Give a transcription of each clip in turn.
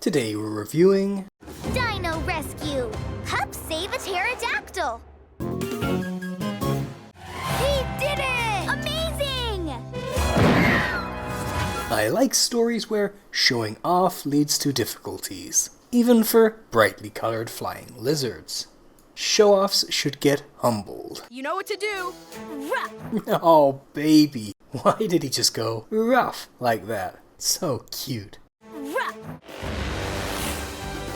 Today we're reviewing Dino Rescue! Pups Save a Pterodactyl! He did it! Amazing! I like stories where showing off leads to difficulties, even for brightly colored flying lizards. Show-offs should get humbled. You know what to do! Ruff! Oh baby, why did he just go rough like that? So cute. Ruff!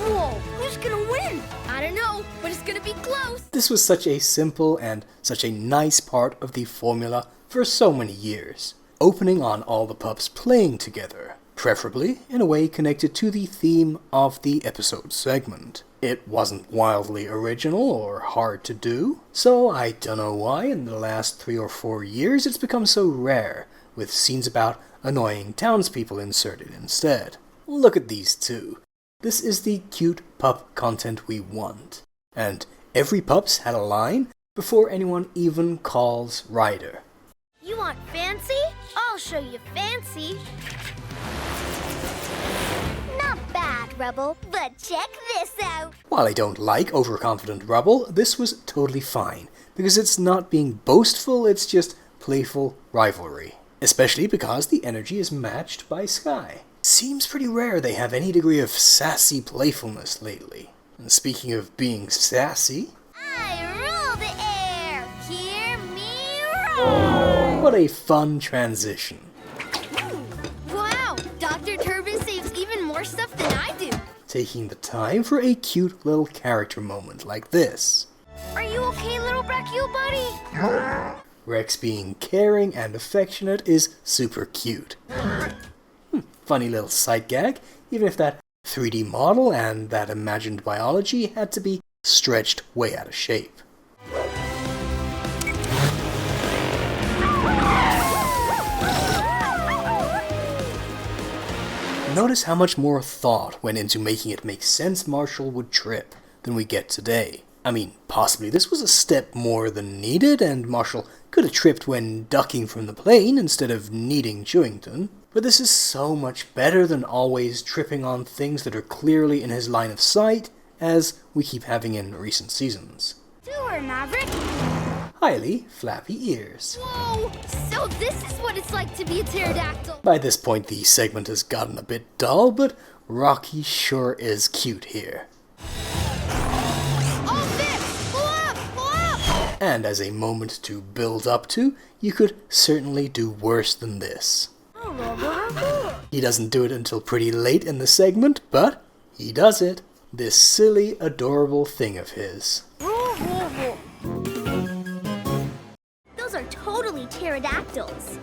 Whoa, who's gonna win? I don't know, but it's gonna be close! This was such a simple and such a nice part of the formula for so many years. Opening on all the pups playing together, preferably in a way connected to the theme of the episode segment. It wasn't wildly original or hard to do, so I don't know why in the last 3 or 4 years it's become so rare, with scenes about annoying townspeople inserted instead. Look at these two. This is the cute pup content we want. And every pups had a line before anyone even calls Ryder. You want fancy? I'll show you fancy. Not bad, Rubble, but check this out. While I don't like overconfident Rubble, this was totally fine, because it's not being boastful, it's just playful rivalry. Especially because the energy is matched by Sky. Seems pretty rare they have any degree of sassy playfulness lately. And speaking of being sassy... I rule the air! Hear me roar! What a fun transition. Wow! Dr. Turban saves even more stuff than I do! Taking the time for a cute little character moment like this. Are you okay, little brachio buddy? Rex being caring and affectionate is super cute. Funny little sight gag, even if that 3D model and that imagined biology had to be stretched way out of shape. Notice how much more thought went into making it make sense Marshall would trip than we get today. I mean, possibly this was a step more than needed, and Marshall could have tripped when ducking from the plane instead of needing Chewington. But this is so much better than always tripping on things that are clearly in his line of sight, as we keep having in recent seasons. Do her, Maverick! Highly flappy ears. Whoa! So this is what it's like to be a pterodactyl! By this point the segment has gotten a bit dull, but Rocky sure is cute here. All this! Pull up! Pull up! And as a moment to build up to, you could certainly do worse than this. He doesn't do it until pretty late in the segment, but he does it. This silly, adorable thing of his. Those are totally pterodactyls.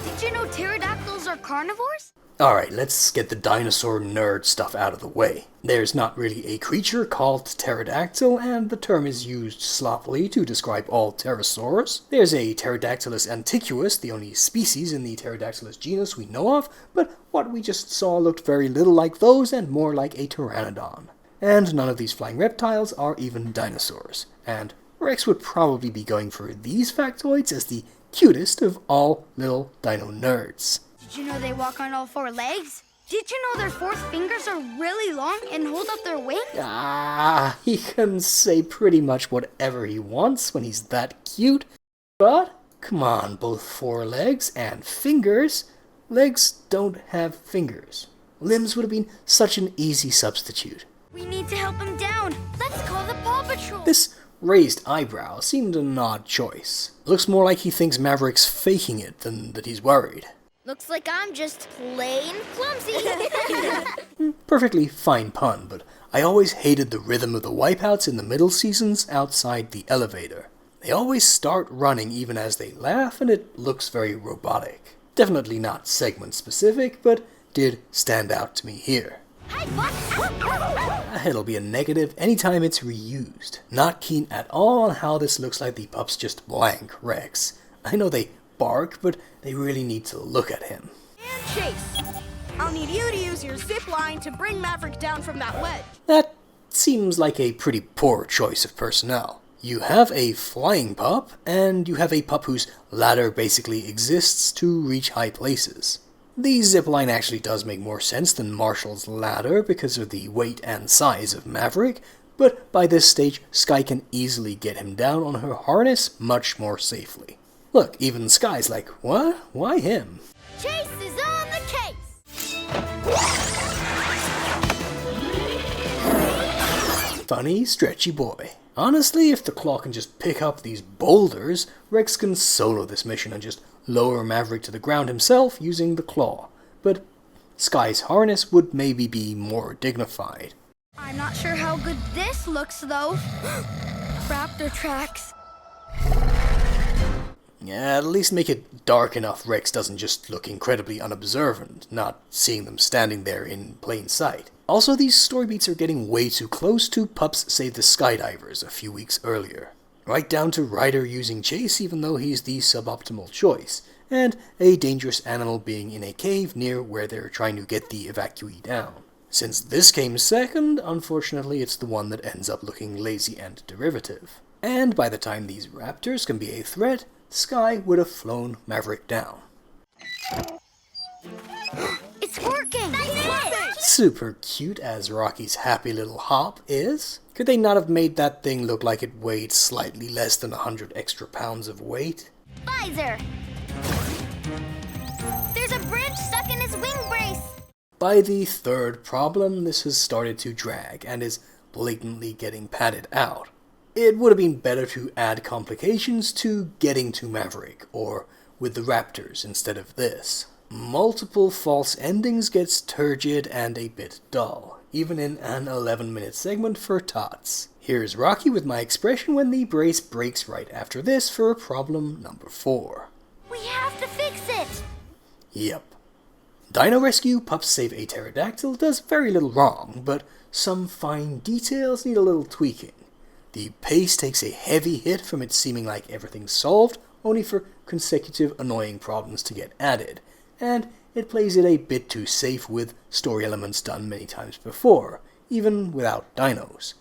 Did you know pterodactyls are carnivores? Alright, let's get the dinosaur nerd stuff out of the way. There's not really a creature called pterodactyl, and the term is used sloppily to describe all pterosaurs. There's a Pterodactylus antiquus, the only species in the Pterodactylus genus we know of, but what we just saw looked very little like those and more like a pteranodon. And none of these flying reptiles are even dinosaurs. And Rex would probably be going for these factoids as the cutest of all little dino nerds. Did you know they walk on all 4 legs? Did you know their 4th fingers are really long and hold up their wing? He can say pretty much whatever he wants when he's that cute. But, come on, both 4 legs and fingers. Legs don't have fingers. Limbs would have been such an easy substitute. We need to help him down. Let's call the PAW Patrol. This raised eyebrow seemed an odd choice. Looks more like he thinks Maverick's faking it than that he's worried. Looks like I'm just plain clumsy. Perfectly fine pun, but I always hated the rhythm of the wipeouts in the middle seasons outside the elevator. They always start running even as they laugh, and it looks very robotic. Definitely not segment specific, but did stand out to me here. Hey, what? It'll be a negative anytime it's reused. Not keen at all on how this looks like the pups just blank Rex. I know they bark, but they really need to look at him. And chase. I'll need you to use your zip line to bring Maverick down from that ledge. That seems like a pretty poor choice of personnel. You have a flying pup, and you have a pup whose ladder basically exists to reach high places. The zipline actually does make more sense than Marshall's ladder because of the weight and size of Maverick, but by this stage, Sky can easily get him down on her harness much more safely. Look, even Sky's like, what? Why him? Chase is on the case! Funny, stretchy boy. Honestly, if the claw can just pick up these boulders, Rex can solo this mission and just lower Maverick to the ground himself using the claw. But Sky's harness would maybe be more dignified. I'm not sure how good this looks, though. Raptor tracks. Yeah, at least make it dark enough Rex doesn't just look incredibly unobservant, not seeing them standing there in plain sight. Also, these story beats are getting way too close to Pups Save the Skydivers a few weeks earlier. Right down to Ryder using Chase even though he's the suboptimal choice, and a dangerous animal being in a cave near where they're trying to get the evacuee down. Since this came second, unfortunately it's the one that ends up looking lazy and derivative. And by the time these raptors can be a threat, Sky would have flown Maverick down. It's working! Super cute as Rocky's happy little hop is. Could they not have made that thing look like it weighed slightly less than 100 extra pounds of weight? Visor! There's a branch stuck in his wing brace! By the third problem, this has started to drag and is blatantly getting padded out. It would have been better to add complications to getting to Maverick, or with the raptors instead of this. Multiple false endings gets turgid and a bit dull, even in an 11-minute segment for tots. Here's Rocky with my expression when the brace breaks right after this for problem number 4. We have to fix it! Yep. Dino Rescue Pups Save a Pterodactyl does very little wrong, but some fine details need a little tweaking. The pace takes a heavy hit from it seeming like everything's solved, only for consecutive annoying problems to get added, and it plays it a bit too safe with story elements done many times before, even without dinos.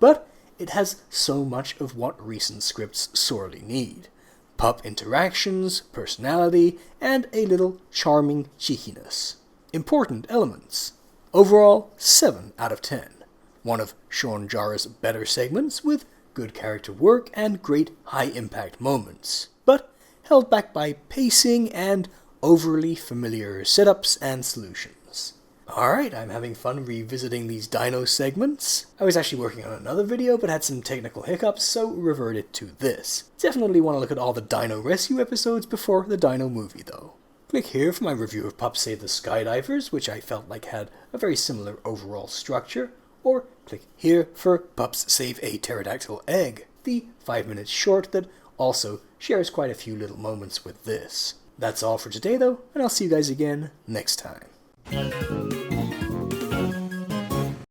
But it has so much of what recent scripts sorely need. Pup interactions, personality, and a little charming cheekiness. Important elements. Overall, 7 out of 10. One of Sean Jarrah's better segments with good character work and great high-impact moments, but held back by pacing and overly familiar setups and solutions. Alright, I'm having fun revisiting these Dino segments. I was actually working on another video but had some technical hiccups, so reverted to this. Definitely want to look at all the Dino Rescue episodes before the Dino Movie though. Click here for my review of Pups Save the Skydivers, which I felt like had a very similar overall structure, or click here for Pups Save a Pterodactyl Egg, the 5-minute short that also shares quite a few little moments with this. That's all for today though, and I'll see you guys again next time.